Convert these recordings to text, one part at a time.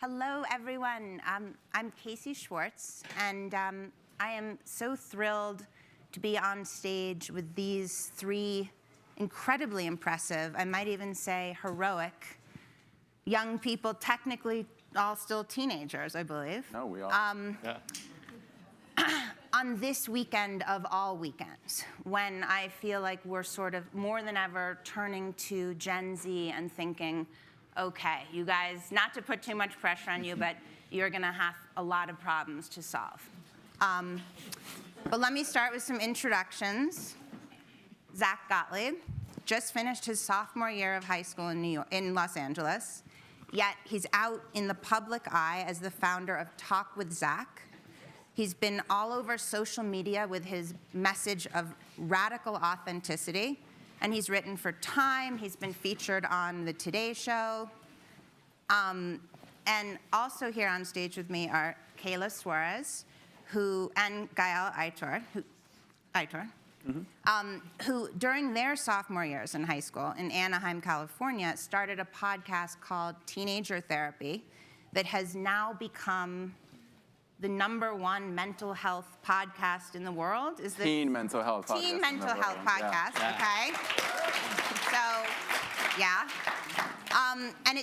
Hello, everyone. I'm Casey Schwartz, and I am so thrilled to be on stage with these three incredibly impressive, I might even say heroic, young people, technically all still teenagers, I believe. No, we are. Yeah. On this weekend of all weekends, when I feel like we're sort of more than ever turning to Gen Z and thinking, okay, you guys, not to put too much pressure on you, but you're gonna have a lot of problems to solve. But let me start with some introductions. Zach Gottlieb just finished his sophomore year of high school in Los Angeles, yet he's out in the public eye as the founder of Talk with Zach. He's been all over social media with his message of radical authenticity, and he's written for Time. He's been featured on The Today Show. And also here on stage with me are Kayla, Suarez, and Gael, Aitor, who during their sophomore years in high school in Anaheim, California, started a podcast called Teenager Therapy that has now become the #1 mental health podcast in the world. Is this Teen mental health podcast. Teen mental health podcast, Yeah. okay. So, yeah.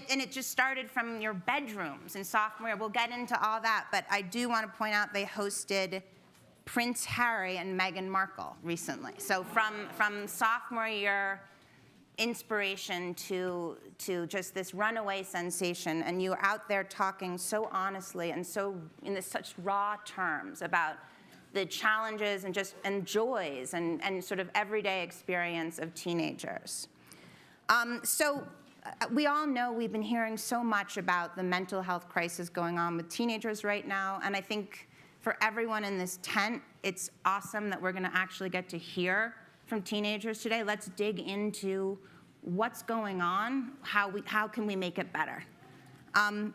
And it just started from your bedrooms in sophomore year. We'll get into all that, but I do want to point out they hosted Prince Harry and Meghan Markle recently. So from sophomore year inspiration to just this runaway sensation, and you were out there talking so honestly and so in such raw terms about the challenges and joys and sort of everyday experience of teenagers. We all know we've been hearing so much about the mental health crisis going on with teenagers right now, and I think for everyone in this tent, it's awesome that we're going to actually get to hear from teenagers today. Let's dig into what's going on, how can we make it better.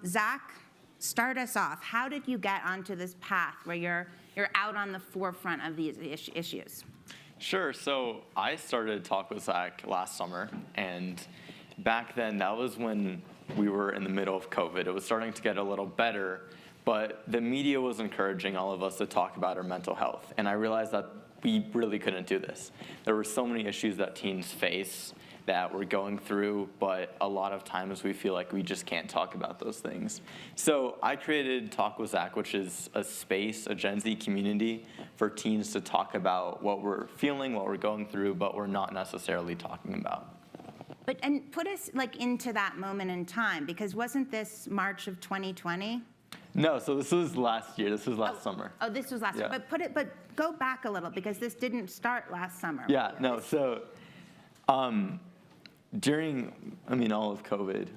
Zach, start us off. How did you get onto this path where you're out on the forefront of these issues? Sure. So I started Talk with Zach last summer, and back then that was when we were in the middle of COVID. It was starting to get a little better, but the media was encouraging all of us to talk about our mental health, and I realized that we really couldn't do this. There were so many issues that teens face that we're going through, but a lot of times we feel like we just can't talk about those things. So I created Talk with Zach, which is a space, a Gen Z community for teens to talk about what we're feeling, what we're going through, but we're not necessarily talking about. And put us into that moment in time, because wasn't this March of 2020? No, so this was last year. This was last summer. Oh, this was last Yeah. summer. But go back a little, because this didn't start last summer. Yeah, no, so during, all of COVID,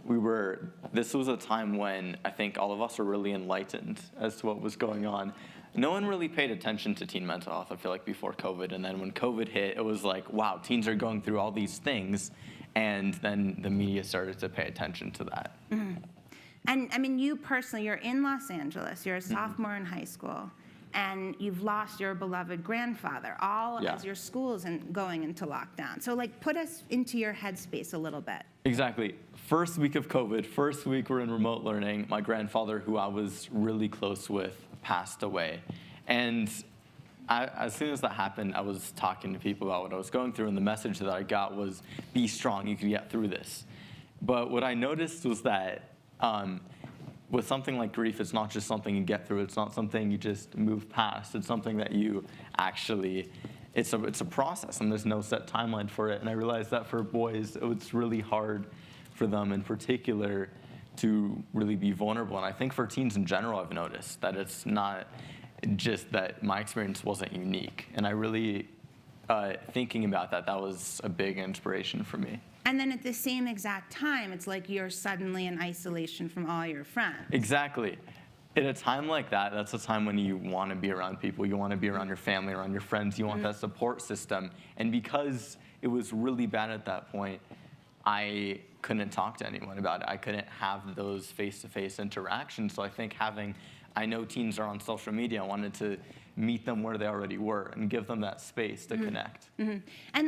this was a time when I think all of us were really enlightened as to what was going on. No one really paid attention to teen mental health, I feel like, before COVID. And then when COVID hit, it was like, wow, teens are going through all these things. And then the media started to pay attention to that. Mm-hmm. And you personally, you're in Los Angeles, you're a sophomore in high school, and you've lost your beloved grandfather, as your school's going into lockdown. So put us into your headspace a little bit. Exactly. First week of COVID, first week we're in remote learning, my grandfather, who I was really close with, passed away. And as soon as that happened, I was talking to people about what I was going through, and the message that I got was, be strong, you can get through this. But what I noticed was that with something like grief, it's not just something you get through, it's not something you just move past, it's something that you actually, it's a process, and there's no set timeline for it. And I realized that for boys, it's really hard for them in particular to really be vulnerable. And I think for teens in general, I've noticed that it's not just that my experience wasn't unique. And I really, thinking about that was a big inspiration for me. And then at the same exact time, it's like you're suddenly in isolation from all your friends. Exactly. At a time like that, that's a time when you want to be around people. You want to be around your family, around your friends. You want that support system. And because it was really bad at that point, I couldn't talk to anyone about it. I couldn't have those face-to-face interactions. So I know teens are on social media. I wanted to meet them where they already were and give them that space to connect. And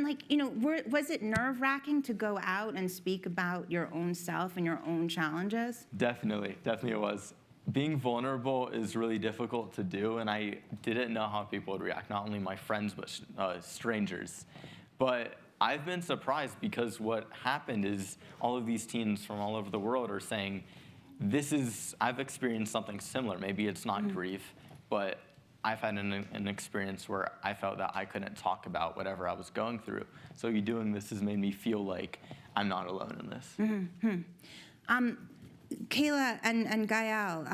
was it nerve-wracking to go out and speak about your own self and your own challenges? Definitely it was. Being vulnerable is really difficult to do, and I didn't know how people would react, not only my friends, but strangers. But I've been surprised because what happened is all of these teens from all over the world are saying, I've experienced something similar. Maybe it's not grief, but I've had an experience where I felt that I couldn't talk about whatever I was going through. So you doing this has made me feel like I'm not alone in this. Kayla and Gael,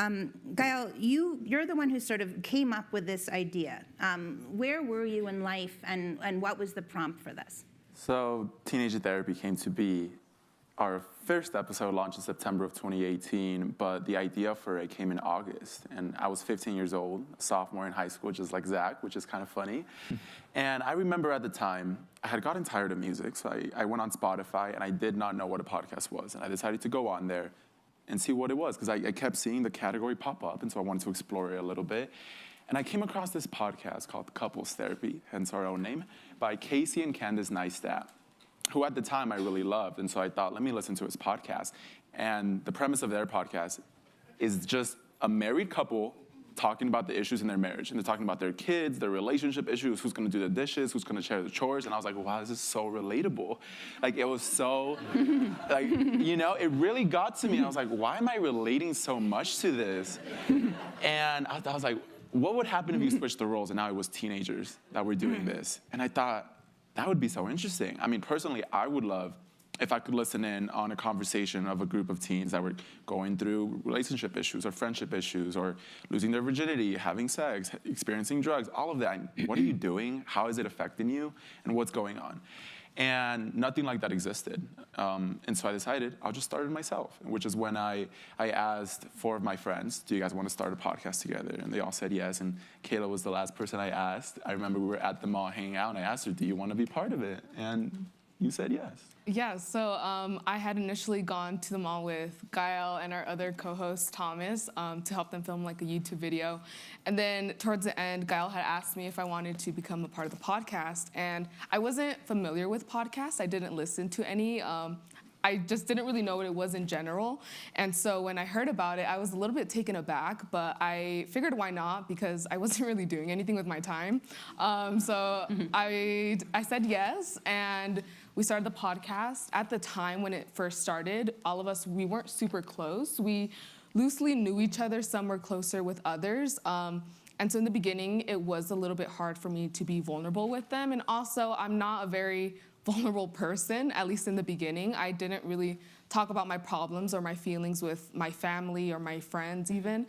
Gael, you're the one who sort of came up with this idea. Where were you in life, and what was the prompt for this? So Teenage Therapy came to be. Our first episode launched in September of 2018, but the idea for it came in August. And I was 15 years old, a sophomore in high school, just like Zach, which is kind of funny. And I remember at the time, I had gotten tired of music, so I went on Spotify, and I did not know what a podcast was. And I decided to go on there and see what it was, because I kept seeing the category pop up, and so I wanted to explore it a little bit. And I came across this podcast called Couples Therapy, hence our own name, by Casey and Candace Neistat, who at the time I really loved. And so I thought, let me listen to his podcast. And the premise of their podcast is just a married couple talking about the issues in their marriage. And they're talking about their kids, their relationship issues, who's gonna do the dishes, who's gonna share the chores. And I was like, wow, this is so relatable. Like, it was so, it really got to me. And I was like, why am I relating so much to this? And I was like, what would happen if you switched the roles and now it was teenagers that were doing this? And I thought, that would be so interesting. I mean, personally, I would love if I could listen in on a conversation of a group of teens that were going through relationship issues or friendship issues or losing their virginity, having sex, experiencing drugs, all of that. What are you doing? How is it affecting you? And what's going on? And nothing like that existed. And so I decided I'll just start it myself, which is when I asked 4 of my friends, do you guys want to start a podcast together? And they all said yes. And Kayla was the last person I asked. I remember we were at the mall hanging out, and I asked her, do you want to be part of it? And you said yes. Yeah, so I had initially gone to the mall with Gael and our other co-host, Thomas, to help them film like a YouTube video. And then towards the end, Gael had asked me if I wanted to become a part of the podcast. And I wasn't familiar with podcasts. I didn't listen to any. I just didn't really know what it was in general. And so when I heard about it, I was a little bit taken aback, but I figured why not, because I wasn't really doing anything with my time. So I said yes, and we started the podcast. At the time when it first started, all of us, we weren't super close. We loosely knew each other. Some were closer with others. And so in the beginning, it was a little bit hard for me to be vulnerable with them. And also, I'm not a very vulnerable person, at least in the beginning. I didn't really talk about my problems or my feelings with my family or my friends even.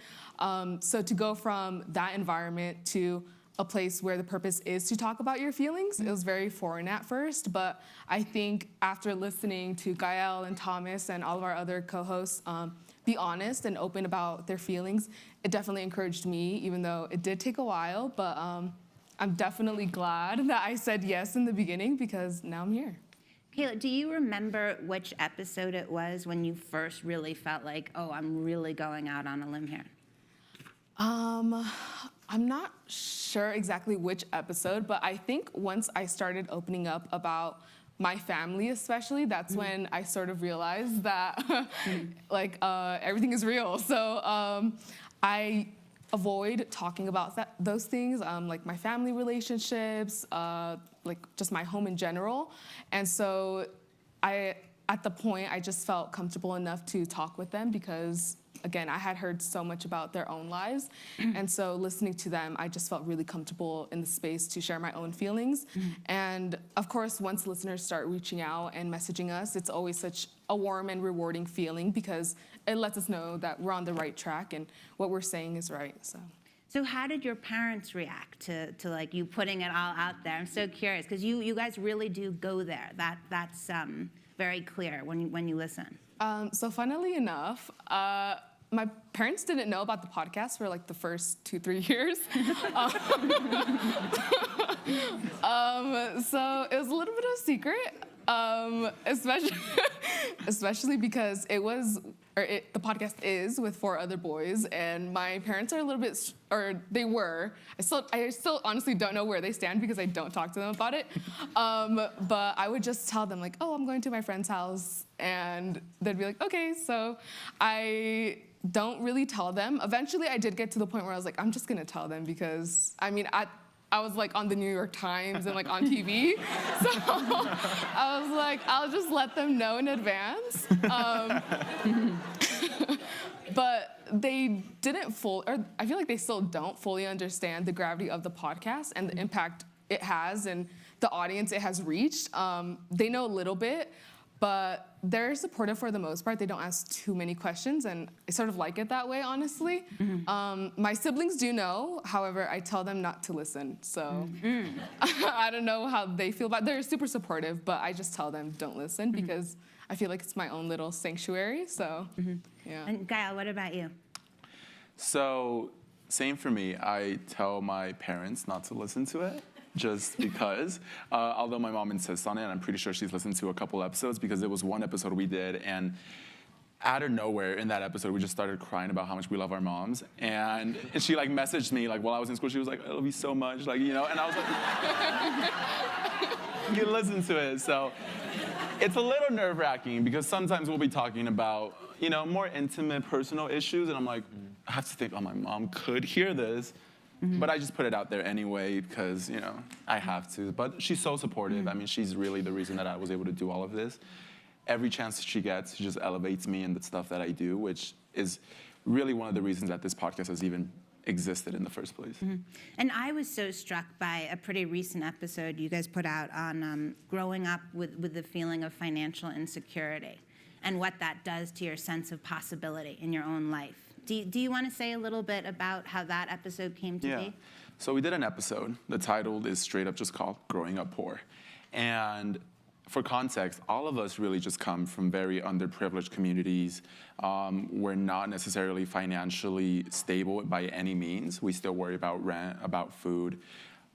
So to go from that environment to a place where the purpose is to talk about your feelings, it was very foreign at first, but I think after listening to Gael and Thomas and all of our other co-hosts be honest and open about their feelings, it definitely encouraged me, even though it did take a while, but I'm definitely glad that I said yes in the beginning, because now I'm here. Kayla, do you remember which episode it was when you first really felt like, oh, I'm really going out on a limb here? I'm not sure exactly which episode, but I think once I started opening up about my family especially, that's when I sort of realized that everything is real. So I avoid talking about those things, like my family relationships, like just my home in general. And so at the point, I just felt comfortable enough to talk with them because, again, I had heard so much about their own lives. And so listening to them, I just felt really comfortable in the space to share my own feelings. And of course, once listeners start reaching out and messaging us, it's always such a warm and rewarding feeling because it lets us know that we're on the right track and what we're saying is right. So how did your parents react to like you putting it all out there? I'm so curious because you guys really do go there. That's very clear when you listen. So funnily enough, my parents didn't know about the podcast for like the first 2-3 years. So it was a little bit of a secret. Especially because the podcast is with 4 other boys, and my parents are a little bit, or they were. I still honestly don't know where they stand because I don't talk to them about it. But I would just tell them like, oh, I'm going to my friend's house, and they'd be like, okay. So I don't really tell them. Eventually, I did get to the point where I was like, I'm just gonna tell them because I was like on the New York Times and like on TV. So I was like, I'll just let them know in advance. But they didn't I feel like they still don't fully understand the gravity of the podcast and the impact it has and the audience it has reached. They know a little bit, but they're supportive for the most part. They don't ask too many questions, and I sort of like it that way, honestly. My siblings do know, however, I tell them not to listen, so I don't know how they feel about it. They're super supportive, but I just tell them don't listen because I feel like it's my own little sanctuary, so yeah. And Gael, what about you? So, same for me. I tell my parents not to listen to it. Just because, although my mom insists on it, and I'm pretty sure she's listened to a couple episodes because there was one episode we did, and out of nowhere in that episode, we just started crying about how much we love our moms. And she like messaged me like while I was in school, she was like, I love you so much, like, you know, and I was like, you listen to it. So it's a little nerve-wracking because sometimes we'll be talking about, you know, more intimate personal issues, and I'm like, I have to think, oh, my mom could hear this. But I just put it out there anyway because, you know, I have to. But she's so supportive. I mean, she's really the reason that I was able to do all of this. Every chance she gets, she just elevates me in the stuff that I do, which is really one of the reasons that this podcast has even existed in the first place. And I was so struck by a pretty recent episode you guys put out on growing up with the feeling of financial insecurity and what that does to your sense of possibility in your own life. Do you want to say a little bit about how that episode came to be? So we did an episode. The title is straight up just called Growing Up Poor. And for context, all of us really just come from very underprivileged communities. We're not necessarily financially stable by any means. We still worry about rent, about food,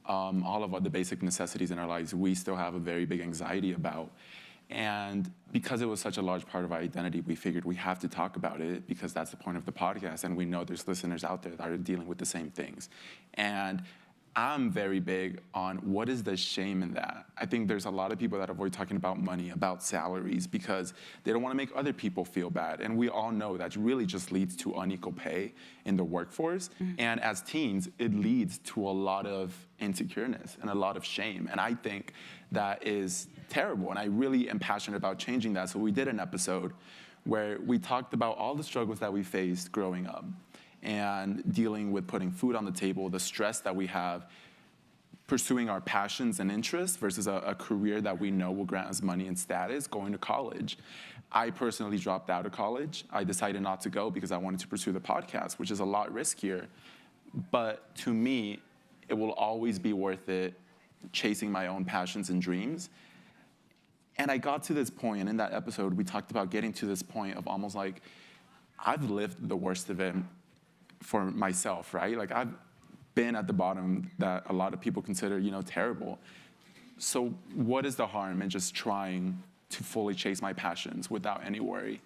all of the basic necessities in our lives we still have a very big anxiety about. And because it was such a large part of our identity, we figured we have to talk about it because that's the point of the podcast. And we know there's listeners out there that are dealing with the same things. And I'm very big on what is the shame in that. I think there's a lot of people that avoid talking about money, about salaries, because they don't want to make other people feel bad. And we all know that really just leads to unequal pay in the workforce. And as teens, it leads to a lot of insecureness and a lot of shame. And I think that is terrible. And I really am passionate about changing that. So we did an episode where we talked about all the struggles that we faced growing up and dealing with putting food on the table, the stress that we have, pursuing our passions and interests versus a career that we know will grant us money and status, going to college. I personally dropped out of college. I decided not to go because I wanted to pursue the podcast, which is a lot riskier. But to me, it will always be worth it chasing my own passions and dreams. And I got to this point, and in that episode, we talked about getting to this point of almost like, I've lived the worst of it for myself, right? Like I've been at the bottom that a lot of people consider, you know, terrible. So what is the harm in just trying to fully chase my passions without any worry?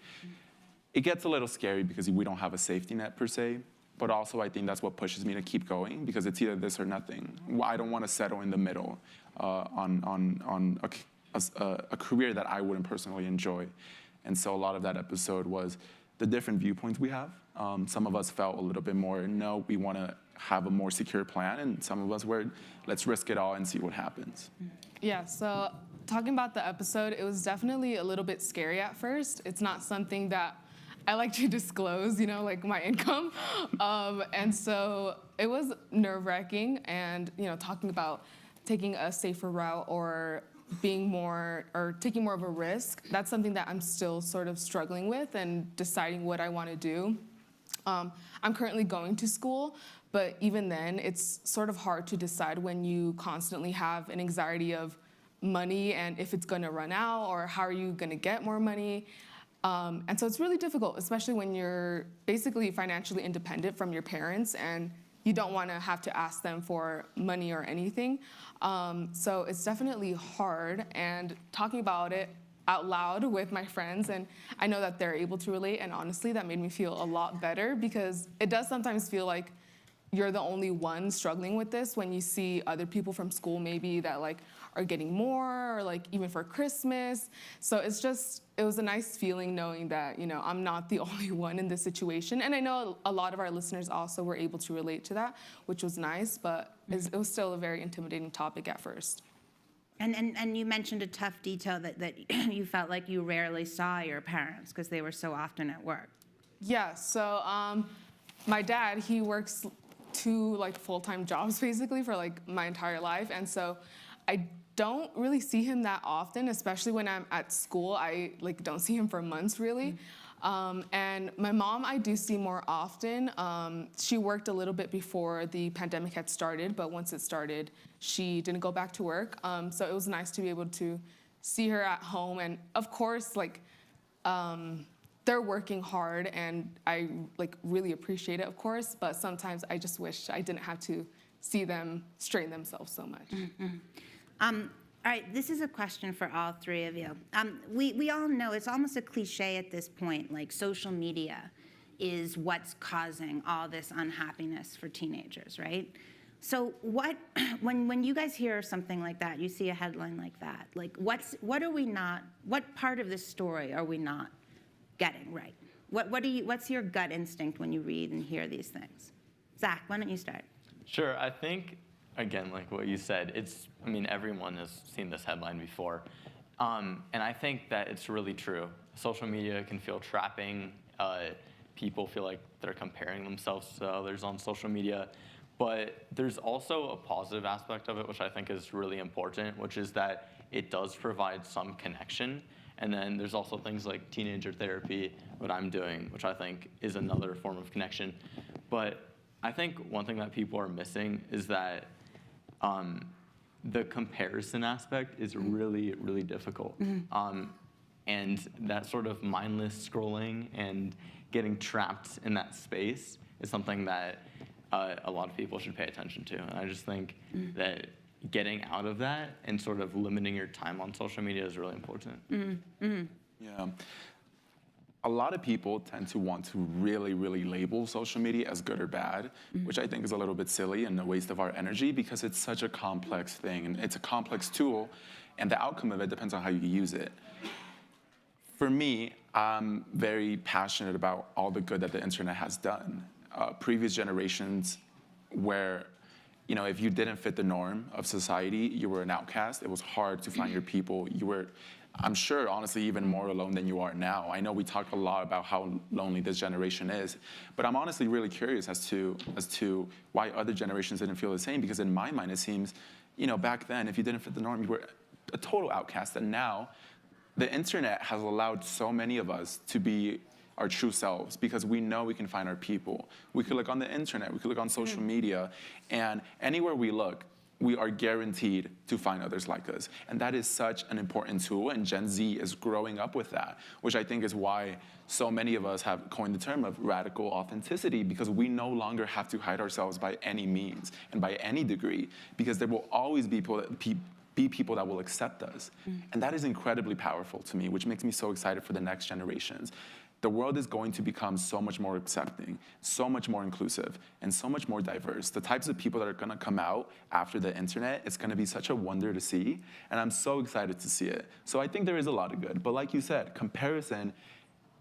It gets a little scary because we don't have a safety net per se, but also I think that's what pushes me to keep going because it's either this or nothing. I don't want to settle in the middle on a career that I wouldn't personally enjoy. And so a lot of that episode was the different viewpoints we have. Some of us felt a little bit more, no, we want to have a more secure plan, and some of us were, let's risk it all and see what happens. Yeah, so talking about the episode, it was definitely a little bit scary at first. It's not something that I like to disclose, you know, like my income. And so it was nerve-wracking, and, you know, talking about taking a safer route or taking more of a risk, that's something that I'm still sort of struggling with and deciding what I want to do. I'm currently going to school, but even then, it's sort of hard to decide when you constantly have an anxiety of money and if it's going to run out or how are you going to get more money. And so it's really difficult, especially when you're basically financially independent from your parents and you don't want to have to ask them for money or anything. So it's definitely hard, and talking about it out loud with my friends, and I know that they're able to relate, and honestly that made me feel a lot better, because it does sometimes feel like you're the only one struggling with this when you see other people from school maybe that like are getting more, or like even for Christmas. So it was a nice feeling knowing that, you know, I'm not the only one in this situation. And I know a lot of our listeners also were able to relate to that, which was nice, but it was still a very intimidating topic at first. And you mentioned a tough detail that you felt like you rarely saw your parents because they were so often at work. Yeah, so my dad, he works 2 like full-time jobs basically for like my entire life, and so I don't really see him that often, especially when I'm at school. I like don't see him for months really. And my mom I do see more often. She worked a little bit before the pandemic had started, but once it started, she didn't go back to work. So it was nice to be able to see her at home, and of course like they're working hard, and I like really appreciate it, of course, but sometimes I just wish I didn't have to see them strain themselves so much. All right, this is a question for all 3 of you. We all know, it's almost a cliche at this point, like social media is what's causing all this unhappiness for teenagers, right? So when you guys hear something like that, you see a headline like that, like what part of this story are we not getting right? What's your gut instinct when you read and hear these things? Zach, why don't you start? Sure, I think, again, like what you said, everyone has seen this headline before. And I think that it's really true. Social media can feel trapping. People feel like they're comparing themselves to others on social media. But there's also a positive aspect of it, which I think is really important, which is that it does provide some connection. And then there's also things like teenager therapy, what I'm doing, which I think is another form of connection. But I think one thing that people are missing is that the comparison aspect is really, really difficult. And that sort of mindless scrolling and getting trapped in that space is something that a lot of people should pay attention to. And I just think that getting out of that and sort of limiting your time on social media is really important. Yeah. A lot of people tend to want to really, really label social media as good or bad, which I think is a little bit silly and a waste of our energy, because it's such a complex thing, and it's a complex tool, and the outcome of it depends on how you use it. For me, I'm very passionate about all the good that the internet has done. Previous generations where, you know, if you didn't fit the norm of society, you were an outcast. It was hard to find your people. You were, I'm sure, honestly, even more alone than you are now. I know we talk a lot about how lonely this generation is, but I'm honestly really curious as to why other generations didn't feel the same, because in my mind, it seems, you know, back then, if you didn't fit the norm, you were a total outcast, and now the internet has allowed so many of us to be our true selves, because we know we can find our people. We could look on the internet, we could look on social media, and anywhere we look, we are guaranteed to find others like us. And that is such an important tool, and Gen Z is growing up with that, which I think is why so many of us have coined the term of radical authenticity, because we no longer have to hide ourselves by any means and by any degree, because there will always be people that will accept us. And that is incredibly powerful to me, which makes me so excited for the next generations. The world is going to become so much more accepting, so much more inclusive, and so much more diverse. The types of people that are gonna come out after the internet, it's gonna be such a wonder to see, and I'm so excited to see it. So I think there is a lot of good, but like you said, comparison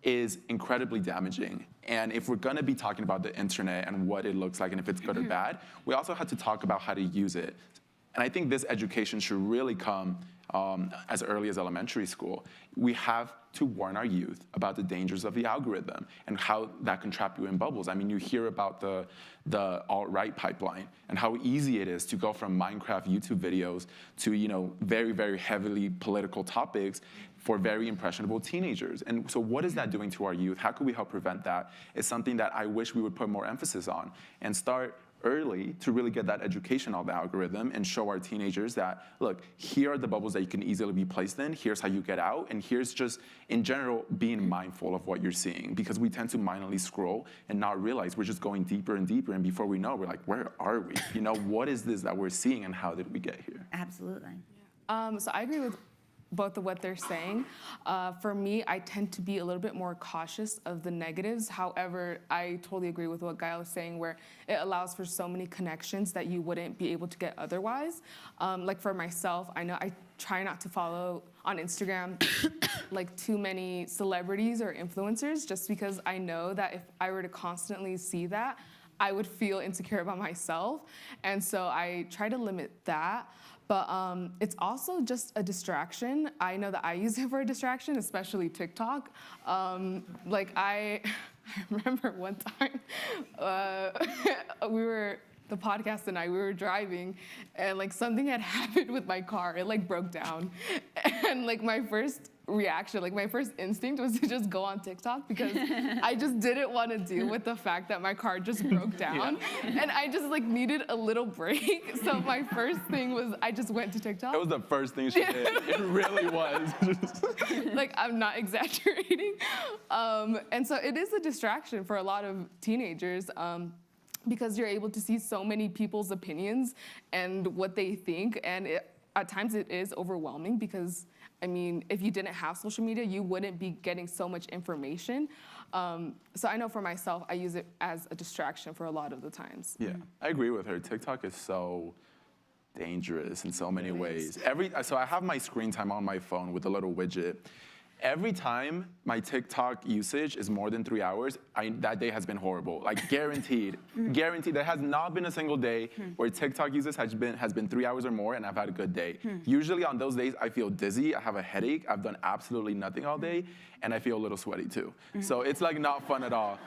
is incredibly damaging. And if we're gonna be talking about the internet and what it looks like and if it's good or bad, we also have to talk about how to use it. And I think this education should really come as early as elementary school. We have to warn our youth about the dangers of the algorithm and how that can trap you in bubbles. I mean, you hear about the alt-right pipeline and how easy it is to go from Minecraft YouTube videos to, you know, very, very heavily political topics for very impressionable teenagers. And so what is that doing to our youth? How can we help prevent that? It's something that I wish we would put more emphasis on and start early to really get that education on the algorithm and show our teenagers that, look, here are the bubbles that you can easily be placed in, here's how you get out, and here's just, in general, being mindful of what you're seeing, because we tend to mindlessly scroll and not realize we're just going deeper and deeper, and before we know, we're like, where are we? You know, what is this that we're seeing, and how did we get here? Absolutely. So I agree with both of what they're saying. For me, I tend to be a little bit more cautious of the negatives. However, I totally agree with what Gael is saying, where it allows for so many connections that you wouldn't be able to get otherwise. Like for myself, I know I try not to follow on Instagram like too many celebrities or influencers, just because I know that if I were to constantly see that, I would feel insecure about myself. And so I try to limit that. But it's also just a distraction. I know that I use it for a distraction, especially TikTok. Like I remember one time the podcast and we were driving, and like something had happened with my car. It like broke down, and like my first reaction, like my first instinct was to just go on TikTok, because I just didn't want to deal with the fact that my car just broke down. Yeah. And I just like needed a little break. So my first thing was I just went to TikTok. It was the first thing she did. It really was. Like, I'm not exaggerating. And so it is a distraction for a lot of teenagers. Because you're able to see so many people's opinions and what they think, and at times it is overwhelming, because I mean, if you didn't have social media, you wouldn't be getting so much information. So I know for myself, I use it as a distraction for a lot of the times. Yeah, I agree with her. TikTok is so dangerous in so many ways. So I have my screen time on my phone with a little widget. Every time my TikTok usage is more than 3 hours, that day has been horrible. Like guaranteed, guaranteed. There has not been a single day where TikTok usage has been 3 hours or more, and I've had a good day. Usually on those days, I feel dizzy, I have a headache, I've done absolutely nothing all day, and I feel a little sweaty too. So it's like not fun at all.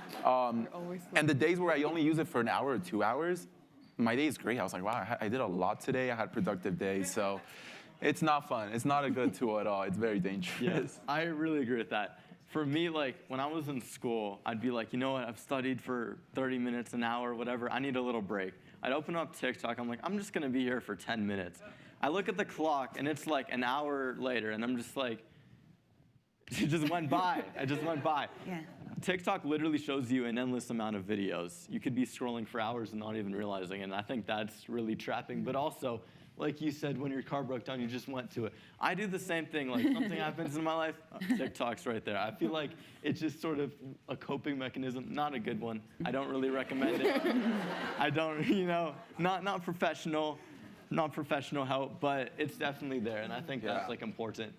And the days where I only use it for an hour or 2 hours, my day is great. I was like, wow, I did a lot today. I had a productive day. So it's not fun. It's not a good tool at all. It's very dangerous. Yes, I really agree with that. For me, like, when I was in school, I'd be like, you know what, I've studied for 30 minutes, an hour, whatever. I need a little break. I'd open up TikTok. I'm like, I'm just going to be here for 10 minutes. I look at the clock, and it's like an hour later, and I'm just like, it just went by. It just went by. Yeah. TikTok literally shows you an endless amount of videos. You could be scrolling for hours and not even realizing it, and I think that's really trapping. But also, like you said, when your car broke down, you just went to it. I do the same thing. Like, something happens in my life, TikTok's right there. I feel like it's just sort of a coping mechanism, not a good one. I don't really recommend it. I don't, not professional help, but it's definitely there, and I think that's like important.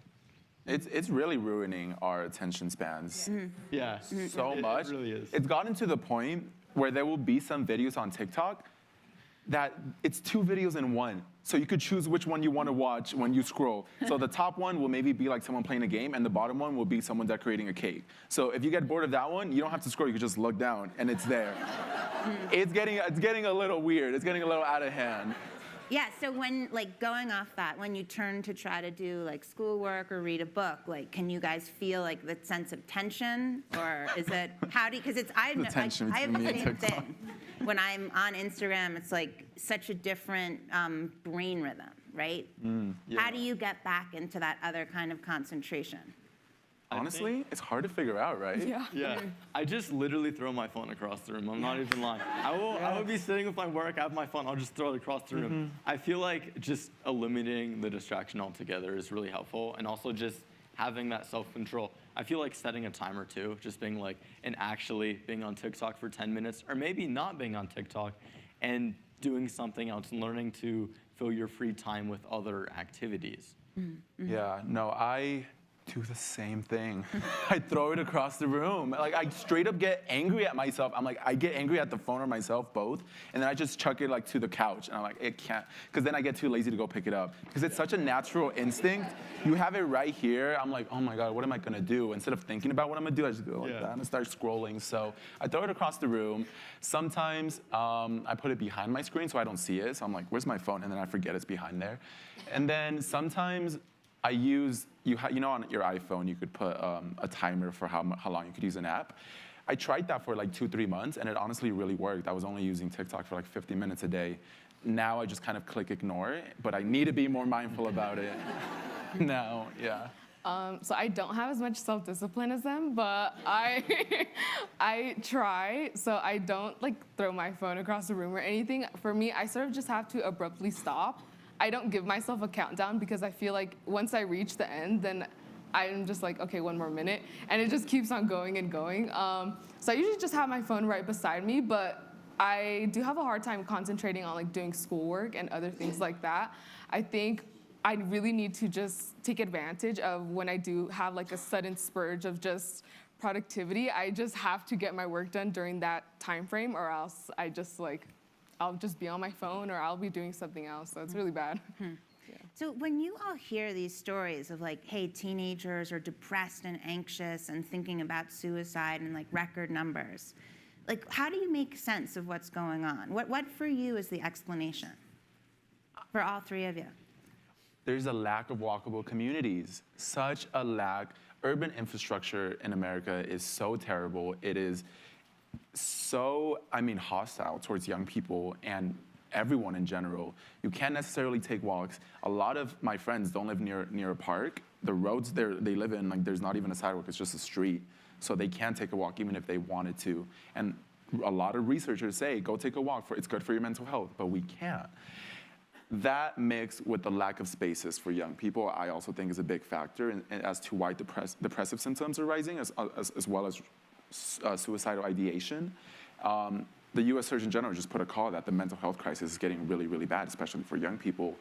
It's really ruining our attention spans. Yeah. So much. It really is. It's gotten to the point where there will be some videos on TikTok that it's 2 videos in one. So you could choose which one you want to watch when you scroll. So the top one will maybe be like someone playing a game, and the bottom one will be someone decorating a cake. So if you get bored of that one, you don't have to scroll. You can just look down, and it's there. It's getting a little weird. It's getting a little out of hand. Yeah, so when, like, going off that, when you turn to try to do, like, schoolwork or read a book, like, can you guys feel, like, the sense of tension? Or is it, because it's, I have the same thing. When I'm on Instagram, it's, like, such a different brain rhythm, right? Yeah. How do you get back into that other kind of concentration? Honestly, it's hard to figure out, right? Yeah. I just literally throw my phone across the room. I'm not even lying. I will be sitting with my work, I have my phone, I'll just throw it across the room. I feel like just eliminating the distraction altogether is really helpful, and also just having that self-control. I feel like setting a timer too, just being like, and actually being on TikTok for 10 minutes, or maybe not being on TikTok, and doing something else, and learning to fill your free time with other activities. Yeah, no, I do the same thing. I throw it across the room. Like, I straight up get angry at myself. I'm like, I get angry at the phone or myself, both, and then I just chuck it like to the couch, and I'm like, it can't, because then I get too lazy to go pick it up. Because it's such a natural instinct. You have it right here. I'm like, oh my God, what am I gonna do? Instead of thinking about what I'm gonna do, I just go like that and start scrolling. So I throw it across the room. Sometimes I put it behind my screen so I don't see it. So I'm like, where's my phone? And then I forget it's behind there. And then sometimes I use, on your iPhone, you could put a timer for how long you could use an app. I tried that for like 2-3 months, and it honestly really worked. I was only using TikTok for like 50 minutes a day. Now I just kind of click ignore, but I need to be more mindful about it now, yeah. So I don't have as much self-discipline as them, but I try. So I don't like throw my phone across the room or anything. For me, I sort of just have to abruptly stop. I don't give myself a countdown because I feel like once I reach the end, then I'm just like, okay, 1 more minute. And it just keeps on going and going. So I usually just have my phone right beside me, but I do have a hard time concentrating on like doing schoolwork and other things like that. I think I really need to just take advantage of when I do have like a sudden spurge of just productivity. I just have to get my work done during that time frame, or else I'll just be on my phone or I'll be doing something else. So it's really bad. Yeah. So when you all hear these stories of like, hey, teenagers are depressed and anxious and thinking about suicide in like record numbers, like how do you make sense of what's going on? What for you is the explanation for all three of you? There's a lack of walkable communities, such a lack. Urban infrastructure in America is so terrible. It is so, hostile towards young people and everyone in general. You can't necessarily take walks. A lot of my friends don't live near a park. The roads they live in, like there's not even a sidewalk, it's just a street. So they can't take a walk even if they wanted to. And a lot of researchers say, go take a walk, it's good for your mental health, but we can't. That mixed with the lack of spaces for young people, I also think is a big factor as to why depressive symptoms are rising, as well as suicidal ideation. The U.S. Surgeon General just put a call that the mental health crisis is getting really, really bad, especially for young people.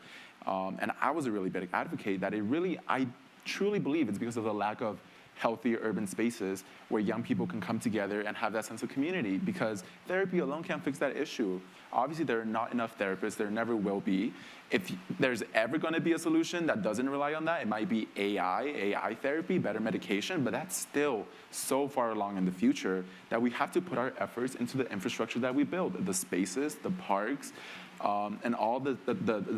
And I was a really big advocate that I truly believe it's because of the lack of healthy urban spaces where young people can come together and have that sense of community, because therapy alone can't fix that issue. Obviously, there are not enough therapists. There never will be. If there's ever going to be a solution that doesn't rely on that, it might be AI therapy, better medication, but that's still so far along in the future that we have to put our efforts into the infrastructure that we build, the spaces, the parks, and all the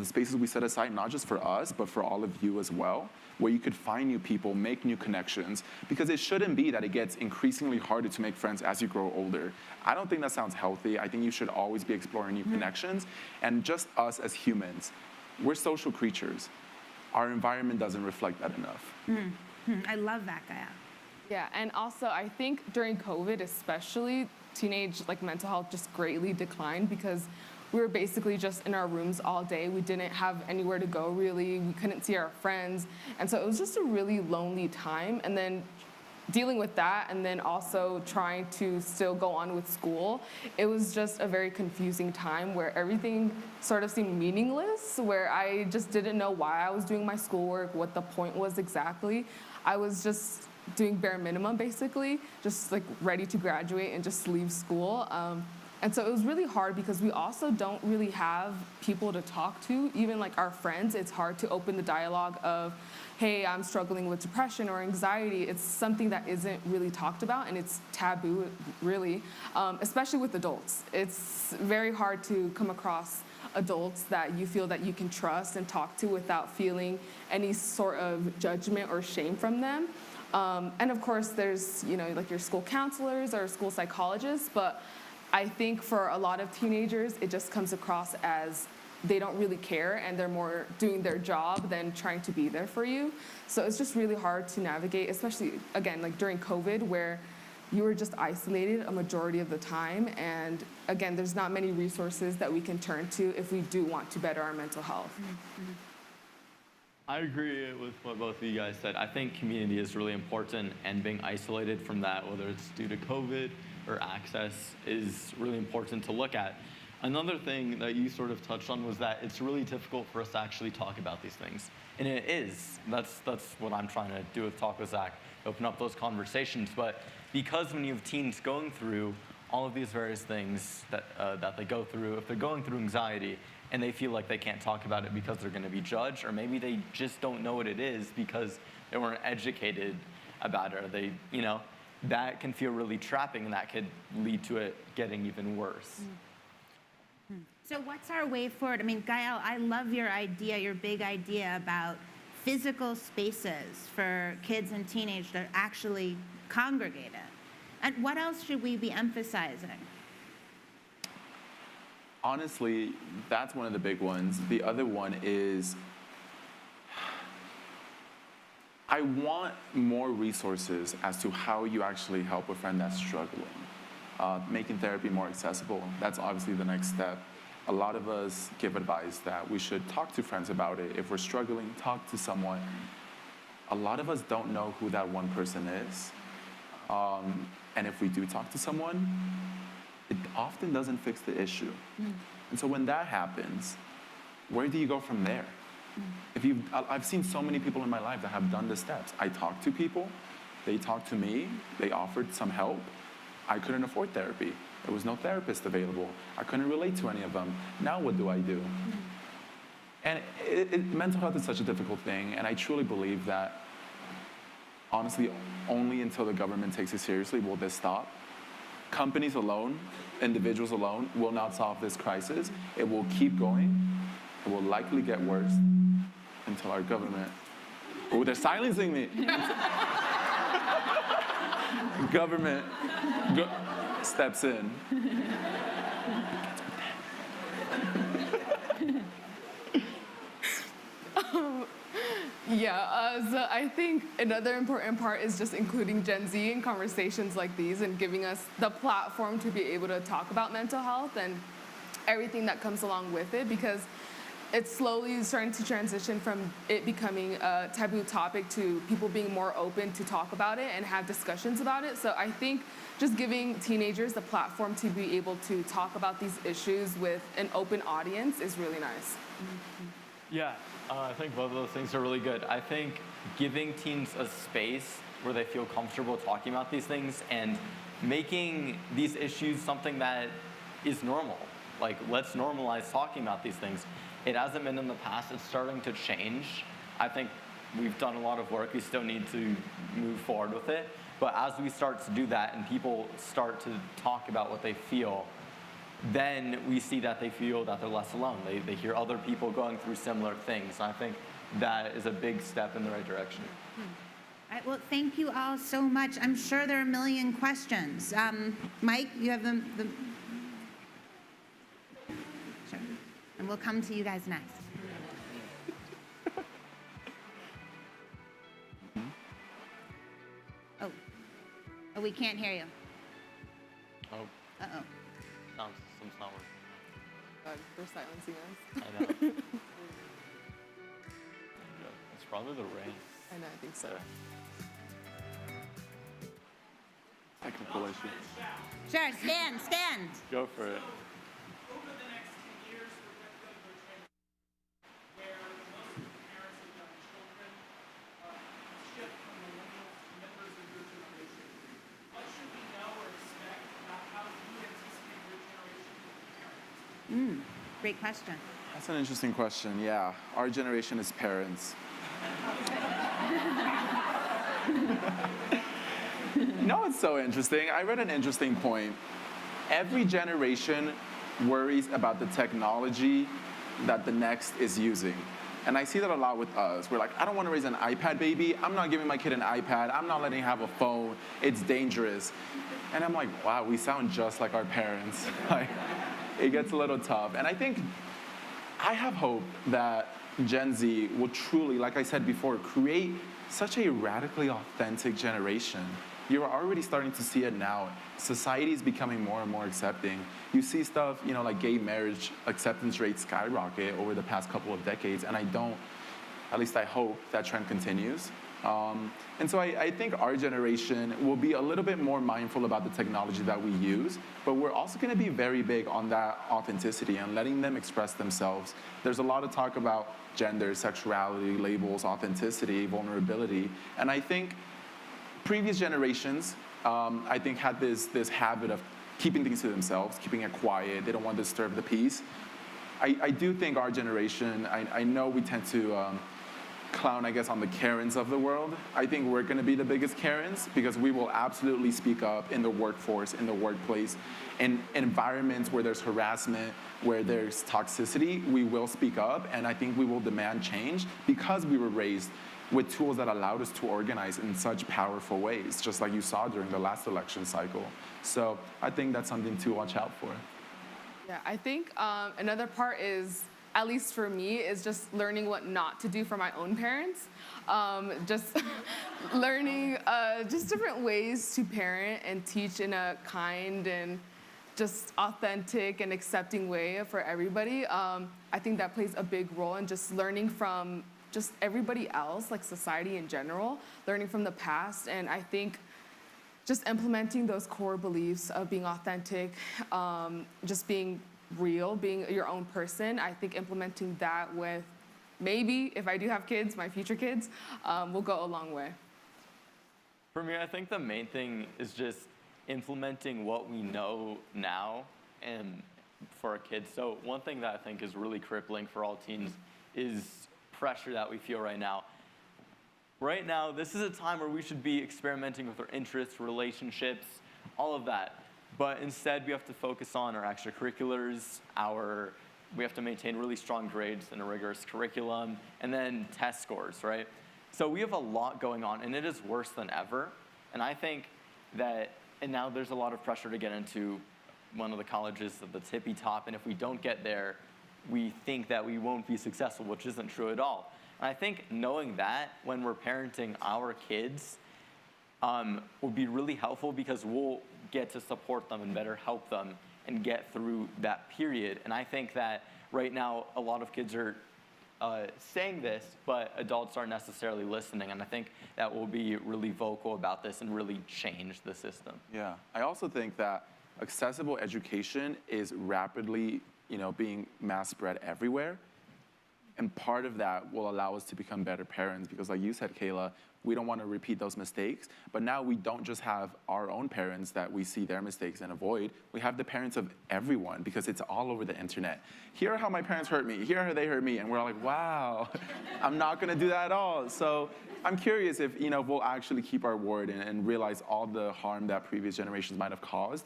spaces we set aside, not just for us, but for all of you as well, where you could find new people, make new connections, because it shouldn't be that it gets increasingly harder to make friends as you grow older. I don't think that sounds healthy. I think you should always be exploring new connections, and just us as humans, we're social creatures. Our environment doesn't reflect that enough. I love that, Gael. Yeah, and also I think during COVID especially, teenage mental health just greatly declined because we were basically just in our rooms all day. We didn't have anywhere to go really. We couldn't see our friends. And so it was just a really lonely time. And then dealing with that and then also trying to still go on with school, it was just a very confusing time where everything sort of seemed meaningless, where I just didn't know why I was doing my schoolwork, what the point was exactly. I was just doing bare minimum basically, just ready to graduate and just leave school. And so it was really hard because we also don't really have people to talk to, even our friends. It's hard to open the dialogue of, hey, I'm struggling with depression or anxiety. It's something that isn't really talked about, and it's taboo, really, especially with adults. It's very hard to come across adults that you feel that you can trust and talk to without feeling any sort of judgment or shame from them. And of course, there's your school counselors or school psychologists, but I think for a lot of teenagers, it just comes across as they don't really care and they're more doing their job than trying to be there for you. So it's just really hard to navigate, especially, again, during COVID, where you were just isolated a majority of the time. And again, there's not many resources that we can turn to if we do want to better our mental health. Mm-hmm. I agree with what both of you guys said. I think community is really important, and being isolated from that, whether it's due to COVID or access, is really important to look at. Another thing that you sort of touched on was that it's really difficult for us to actually talk about these things. And it is. That's what I'm trying to do with Talk with Zach, open up those conversations. But because when you have teens going through all of these various things that they go through, if they're going through anxiety and they feel like they can't talk about it because they're going to be judged, or maybe they just don't know what it is because they weren't educated about it, or they, that can feel really trapping, and that could lead to it getting even worse. Mm-hmm. So what's our way forward? I mean, Gael, I love your idea, your big idea about physical spaces for kids and teenagers that actually congregate in. And what else should we be emphasizing? Honestly, that's one of the big ones. The other one is I want more resources as to how you actually help a friend that's struggling. Making therapy more accessible, that's obviously the next step. A lot of us give advice that we should talk to friends about it. If we're struggling, talk to someone. A lot of us don't know who that one person is. And if we do talk to someone, it often doesn't fix the issue. And so when that happens, where do you go from there? I've seen so many people in my life that have done the steps. I talked to people, they talked to me, they offered some help. I couldn't afford therapy. There was no therapist available. I couldn't relate to any of them. Now what do I do? And mental health is such a difficult thing, and I truly believe that, honestly, only until the government takes it seriously will this stop. Companies alone, individuals alone, will not solve this crisis. It will keep going. It will likely get worse until our government, oh, they're silencing me. Government steps in. So I think another important part is just including Gen Z in conversations like these and giving us the platform to be able to talk about mental health and everything that comes along with it, because it's slowly starting to transition from it becoming a taboo topic to people being more open to talk about it and have discussions about it. So I think just giving teenagers the platform to be able to talk about these issues with an open audience is really nice. Yeah, I think both of those things are really good. I think giving teens a space where they feel comfortable talking about these things and making these issues something that is normal. Like, let's normalize talking about these things. It hasn't been in the past. It's starting to change. I think we've done a lot of work. We still need to move forward with it. But as we start to do that and people start to talk about what they feel, then we see that they feel that they're less alone. They hear other people going through similar things. I think that is a big step in the right direction. All right, well, thank you all so much. I'm sure there are a million questions. Mike, you have the Sure. And we'll come to you guys next. Oh, we can't hear you. Oh, Uh-oh. something's not working. They're silencing us. I know. It's probably the rain. I know, I think so. Technical issue. Sure, stand. Go for it. Over the next 10 years, we're going to go to a transition where most of the parents of young children shift from millennials to members of your generation. What should we know or expect about how you anticipate your generation to be parents? Great question. That's an interesting question, yeah. Our generation is parents. No, it's so interesting. I read an interesting point. Every generation worries about the technology that the next is using. And I see that a lot with us. We're like, I don't want to raise an iPad baby. I'm not giving my kid an iPad. I'm not letting him have a phone. It's dangerous. And I'm like, wow, we sound just like our parents. Like, it gets a little tough. And I think I have hope that Gen Z will truly, like I said before, create such a radically authentic generation. You're already starting to see it now. Society is becoming more and more accepting. You see stuff, like gay marriage acceptance rates skyrocket over the past couple of decades, and at least I hope that trend continues. And so I think our generation will be a little bit more mindful about the technology that we use, but we're also going to be very big on that authenticity and letting them express themselves. There's a lot of talk about gender, sexuality, labels, authenticity, vulnerability, and I think previous generations, I think, had this habit of keeping things to themselves, keeping it quiet. They don't want to disturb the peace. I do think our generation, I know we tend to clown, I guess, on the Karens of the world. I think we're going to be the biggest Karens because we will absolutely speak up in the workforce, in the workplace, in environments where there's harassment, where there's toxicity. We will speak up, and I think we will demand change because we were raised with tools that allowed us to organize in such powerful ways, just like you saw during the last election cycle. So I think that's something to watch out for. Yeah, I think another part is, at least for me, is just learning what not to do for my own parents. Just learning just different ways to parent and teach in a kind and just authentic and accepting way for everybody. I think that plays a big role in just learning from just everybody else, like society in general, learning from the past. And I think just implementing those core beliefs of being authentic, just being real, being your own person. I think implementing that with maybe, if I do have kids, my future kids, will go a long way. For me, I think the main thing is just implementing what we know now and for our kids. So one thing that I think is really crippling for all teens is pressure that we feel right now. Right now, this is a time where we should be experimenting with our interests, relationships, all of that. But instead, we have to focus on our extracurriculars, we have to maintain really strong grades in a rigorous curriculum, and then test scores, right? So we have a lot going on, and it is worse than ever. And I think that, and now there's a lot of pressure to get into one of the colleges at the tippy top, and if we don't get there, we think that we won't be successful, which isn't true at all. And I think knowing that when we're parenting our kids will be really helpful, because we'll get to support them and better help them and get through that period. And I think that right now a lot of kids are saying this, but adults aren't necessarily listening. And I think that we'll be really vocal about this and really change the system. Yeah, I also think that accessible education is rapidly, being mass spread everywhere. And part of that will allow us to become better parents, because like you said, Kayla, we don't want to repeat those mistakes. But now we don't just have our own parents that we see their mistakes and avoid. We have the parents of everyone, because it's all over the internet. Here are how my parents hurt me. Here are how they hurt me. And we're like, wow, I'm not going to do that at all. So I'm curious if we'll actually keep our word and realize all the harm that previous generations might have caused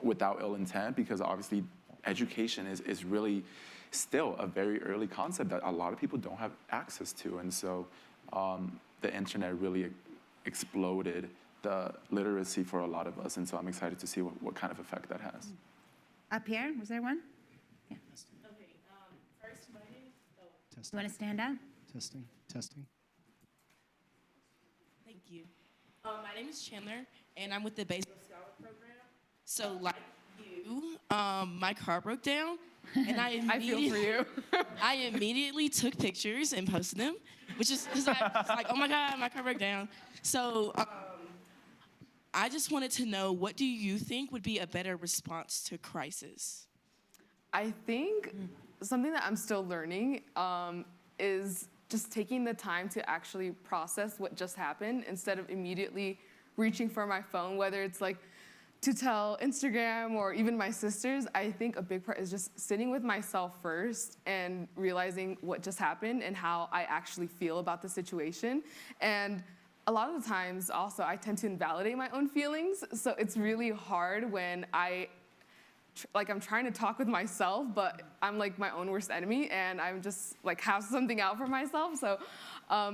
without ill intent, because obviously education is really still a very early concept that a lot of people don't have access to. And so the internet really exploded the literacy for a lot of us. And so I'm excited to see what kind of effect that has. Up here, was there one? Yeah. Okay, first my name is You want to stand up? Testing. Thank you. My name is Chandler, and I'm with the Baseball Scholar Program. So like you, my car broke down, and I feel for you. I immediately took pictures and posted them, which is because I was like, oh my God, my car broke down. So I just wanted to know, what do you think would be a better response to crisis? I think something that I'm still learning is just taking the time to actually process what just happened instead of immediately reaching for my phone, whether it's like to tell Instagram or even my sisters. I think a big part is just sitting with myself first and realizing what just happened and how I actually feel about the situation. And a lot of the times also I tend to invalidate my own feelings. So it's really hard when I'm trying to talk with myself, but I'm like my own worst enemy, and I'm just like have something out for myself. So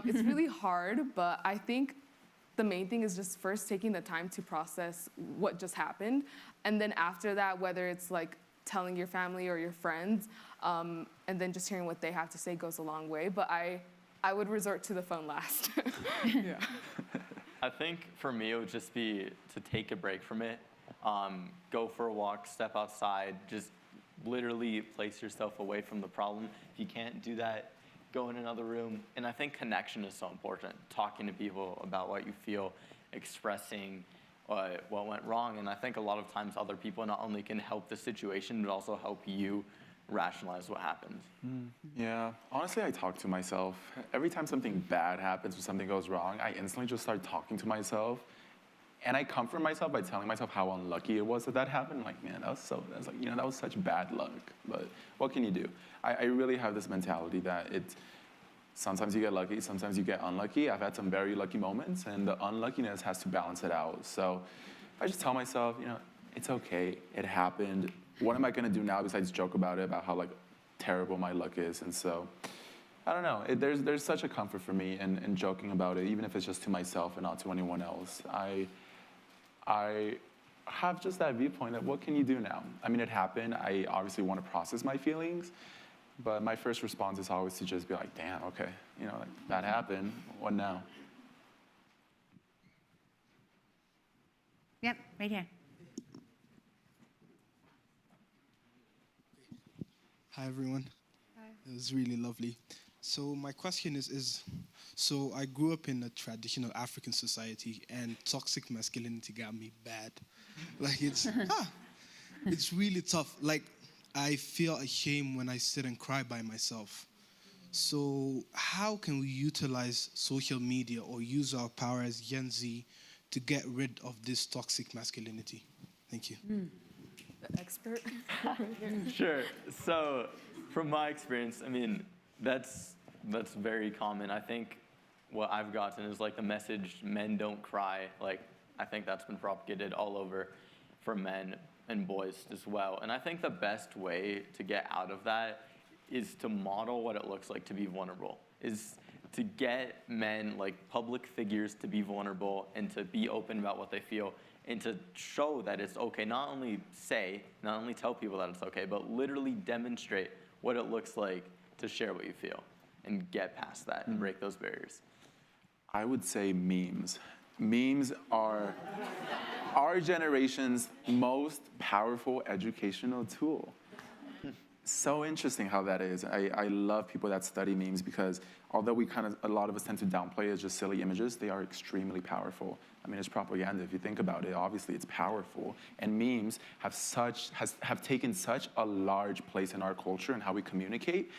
it's really hard, but I think the main thing is just first taking the time to process what just happened. And then after that, whether it's like telling your family or your friends, and then just hearing what they have to say goes a long way. But I would resort to the phone last. Yeah. I think for me, it would just be to take a break from it. Go for a walk, step outside, just literally place yourself away from the problem. If you can't do that, go in another room. And I think connection is so important. Talking to people about what you feel, expressing what went wrong. And I think a lot of times other people not only can help the situation, but also help you rationalize what happened. Yeah, honestly, I talk to myself. Every time something bad happens or something goes wrong, I instantly just start talking to myself. And I comfort myself by telling myself how unlucky it was that happened. Like, man, that was such bad luck. But what can you do? I really have this mentality that sometimes you get lucky, sometimes you get unlucky. I've had some very lucky moments, and the unluckiness has to balance it out. So I just tell myself, it's okay, it happened. What am I gonna do now besides joke about it, about how terrible my luck is? And so I don't know. There's such a comfort for me in joking about it, even if it's just to myself and not to anyone else. I have just that viewpoint that what can you do now? I mean, it happened. I obviously want to process my feelings, but my first response is always to just be like, damn, okay, you know, like, that happened. What now? Yep, right here. Hi, everyone. Hi. It was really lovely. So my question is so I grew up in a traditional African society, and toxic masculinity got me bad. Like, it's really tough. Like, I feel ashamed when I sit and cry by myself. So how can we utilize social media or use our power as Gen Z to get rid of this toxic masculinity? Thank you. The expert. Sure. So, from my experience, I mean, that's very common. I think what I've gotten is like the message, men don't cry. Like, I think that's been propagated all over for men and boys as well. And I think the best way to get out of that is to model what it looks like to be vulnerable, is to get men, like public figures, to be vulnerable and to be open about what they feel, and to show that it's okay. Not only tell people that it's okay, but literally demonstrate what it looks like to share what you feel and get past that and break those barriers. I would say memes. Memes are our generation's most powerful educational tool. So interesting how that is. I love people that study memes because although a lot of us tend to downplay it as just silly images, they are extremely powerful. I mean, it's propaganda. If you think about it, obviously it's powerful. And memes have taken such a large place in our culture and how we communicate.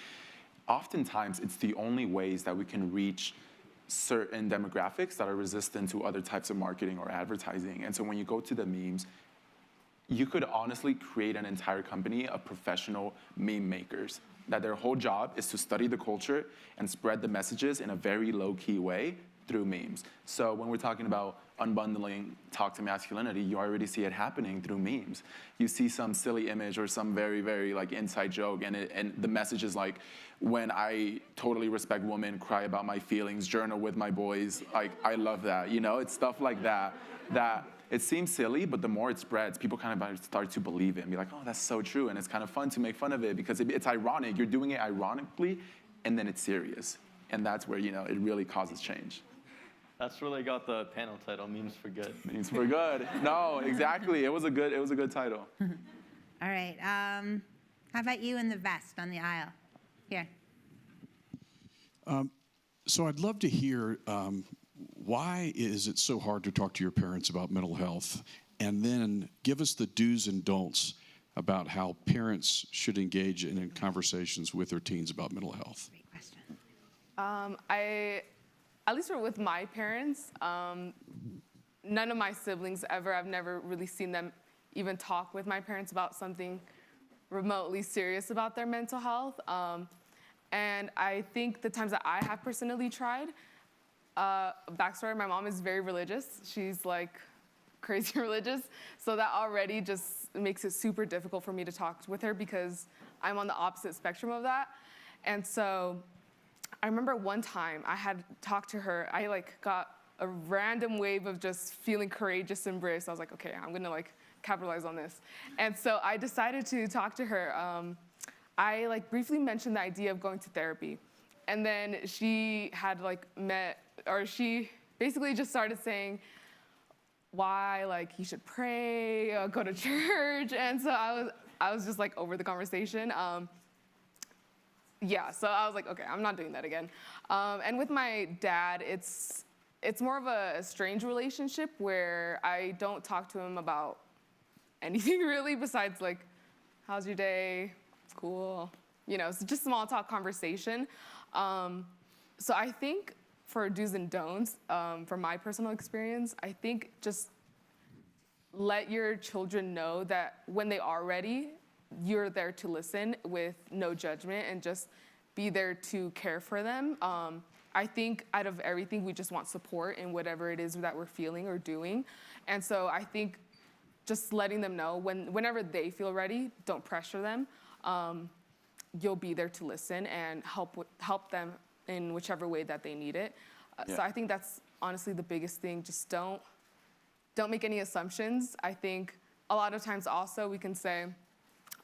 Oftentimes, it's the only ways that we can reach certain demographics that are resistant to other types of marketing or advertising. And so when you go to the memes, you could honestly create an entire company of professional meme makers, that their whole job is to study the culture and spread the messages in a very low-key way through memes. So when we're talking about unbundling toxic masculinity, you already see it happening through memes. You see some silly image or some very, very like inside joke, and the message is like, when I totally respect women, cry about my feelings, journal with my boys, like, I love that. You know, it's stuff like that it seems silly, but the more it spreads, people kind of start to believe it and be like, oh, that's so true. And it's kind of fun to make fun of it because it's ironic. You're doing it ironically, and then it's serious. And that's where, you know, it really causes change. That's where they got the panel title, Memes for Good. Memes for Good. No, exactly. It was a good title. All right. How about you in the vest on the aisle? Here. So I'd love to hear why is it so hard to talk to your parents about mental health? And then give us the do's and don'ts about how parents should engage in conversations with their teens about mental health. Great question. At least with my parents, none of my siblings I've never really seen them even talk with my parents about something remotely serious about their mental health. And I think the times that I have personally tried, backstory, my mom is very religious. She's like crazy religious. So that already just makes it super difficult for me to talk with her because I'm on the opposite spectrum of that. And so I remember one time I had talked to her, I like got a random wave of just feeling courageous and brave. So I was like, okay, I'm gonna like capitalize on this. And so I decided to talk to her. I like briefly mentioned the idea of going to therapy. And then she had like she basically just started saying why like you should pray, go to church. And so I was just like over the conversation. Yeah, so I was like, okay, I'm not doing that again. And with my dad, it's more of a strange relationship where I don't talk to him about anything really besides like, how's your day? Cool. You know, so just small talk conversation. So I think for do's and don'ts, from my personal experience, I think just let your children know that when they are ready, you're there to listen with no judgment and just be there to care for them. I think out of everything, we just want support in whatever it is that we're feeling or doing. And so I think just letting them know whenever they feel ready, don't pressure them. you'll be there to listen and help them in whichever way that they need it. So I think that's honestly the biggest thing. Just don't make any assumptions. I think a lot of times also we can say,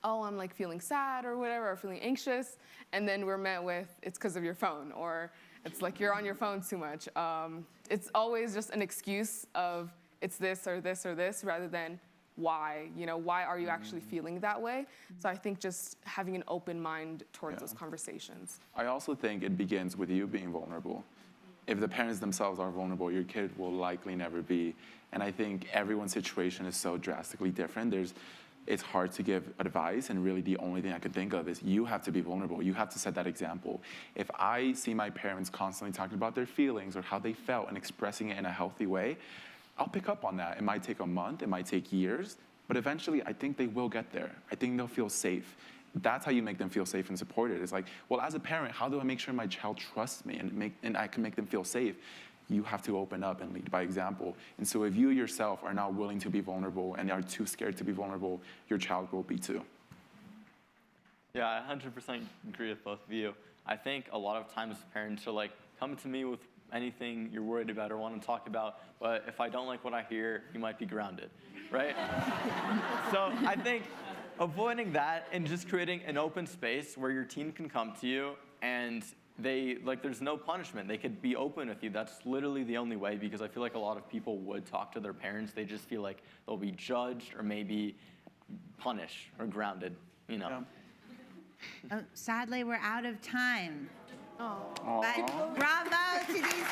oh, I'm like feeling sad or whatever, or feeling anxious, and then we're met with, it's because of your phone, or it's like you're on your phone too much. It's always just an excuse of it's this or this or this, rather than why, why are you actually feeling that way? So I think just having an open mind towards those conversations. I also think it begins with you being vulnerable. If the parents themselves are vulnerable, your kid will likely never be. And I think everyone's situation is so drastically different. It's hard to give advice, and really the only thing I could think of is you have to be vulnerable. You have to set that example. If I see my parents constantly talking about their feelings or how they felt and expressing it in a healthy way, I'll pick up on that. It might take a month, it might take years, but eventually I think they will get there. I think they'll feel safe. That's how you make them feel safe and supported. It's like, well, as a parent, how do I make sure my child trusts me and I can make them feel safe? You have to open up and lead by example. And so if you yourself are not willing to be vulnerable and are too scared to be vulnerable, your child will be too. Yeah, I 100% agree with both of you. I think a lot of times parents are like, come to me with anything you're worried about or want to talk about, but if I don't like what I hear, you might be grounded, right? So I think avoiding that and just creating an open space where your teen can come to you and there's no punishment. They could be open with you. That's literally the only way, because I feel like a lot of people would talk to their parents. They just feel like they'll be judged or maybe punished or grounded, Yeah. Oh, sadly, we're out of time. Oh. But bravo to these